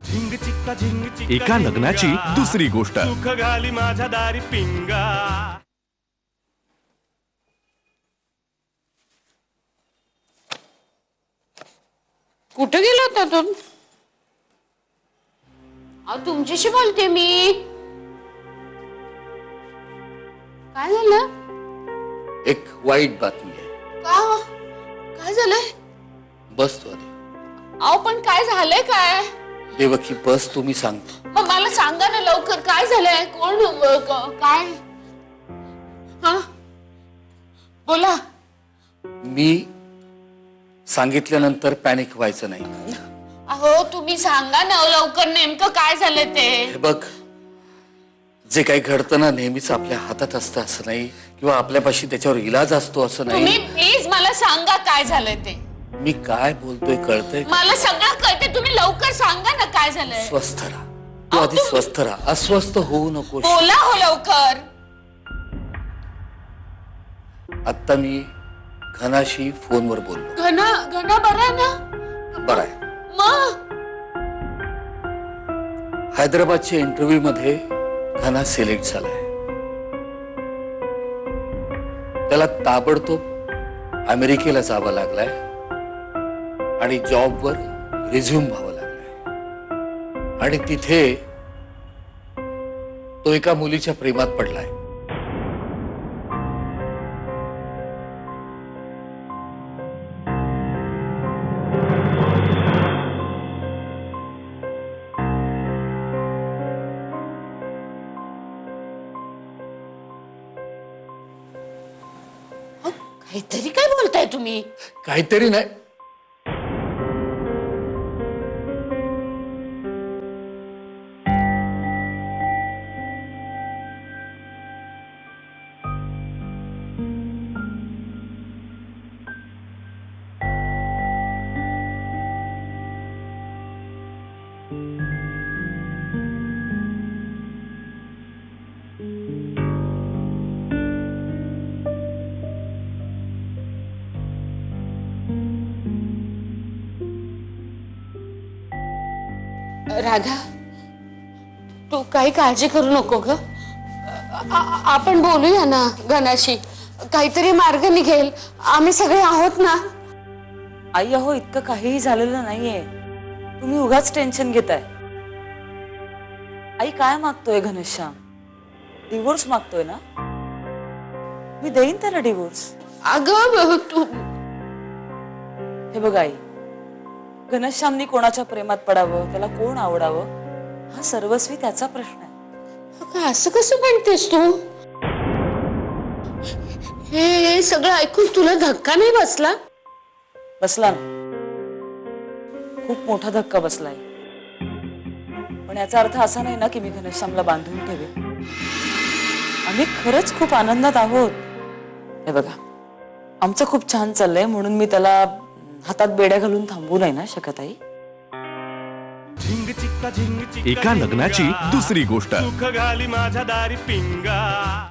एका लग्नाची दुसरी गोष्ट। सुख घाली माझ्या दारी पिंगा। कुठे गेला होता तू? तुमच्याशी बोलते मी। काय झालं? एक वाईट बातमी आहे। का? काय झालंय? बस तू आधी। पण काय झालंय काय? देवकी बस, तुम्ही सांगतो। मग मला सांगा ना लवकर, काय झालंय? कोण काय? हा बोला। मी सांगितल्यानंतर पॅनिक व्हायचं नाही। अहो तुम्ही सांगा ना लवकर, नेमकं काय झालंय ते? हे बघ, जे काही घडतं ना नेहमीच आपल्या हातात असतं असं नाही, किंवा आपल्यापाशी त्याच्यावर इलाज असतो असं नाही। तुम्ही प्लीज मला सांगा काय झालंय ते। मी काय बोलतोय कळतंय? मला सगळं कळतंय, तुम्ही लवकर सांगा ना काय झालंय। स्वस्थ राहा तू आधी, स्वस्थ राहा, अस्वस्थ होऊ नको। बोला हो लवकर। आता मी घनाशी फोनवर बोललो। घना बरा आहे ना? बरं आहे। मग हैदराबादच्या इंटरव्ह्यू मध्ये घना सिलेक्ट झालाय। त्याला ताबडतोब अमेरिकेला जावं लागलंय आणि जॉबवर रिझ्यूम व्हावं लागलंय, आणि तिथे तो एका मुलीच्या प्रेमात पडलाय। काहीतरी काय बोलताय तुम्ही? काहीतरी नाही, राधा, तू काही काळजी करू नको ग। आपण बोलूया ना घनाशी, काहीतरी मार्ग निघेल। आम्ही सगळे आहोत ना। आई अहो, इतकं काहीही झालेलं नाहीये, तुम्ही उगाच टेन्शन घेताय। आई काय मागतोय घनश्याम? डिवोर्स मागतोय ना? मी देईन त्याला डिवोर्स। अगं तू हे बघ आई, घनश्यामनी कोणाच्या प्रेमात पडावं, त्याला कोण आवडावं, हा सर्वस्वी त्याचा प्रश्न आहे। असं कसं म्हणतेस तू? हे सगळं ऐकून तुला धक्का नाही बसला? बसला ना, खूप मोठा धक्का बसलाय। पण याचा अर्थ असा नाही ना की मी घनश्यामला बांधून ठेवेन। आम्ही खरंच खूप आनंदात आहोत। हे बघा, आमचं खूप छान चाललंय, म्हणून मी त्याला हातात बेड्या घालून थांबू नाही ना शकत आई। एका लग्नाची दुसरी गोष्ट। सुख घाली माझ्या दारी पिंगा।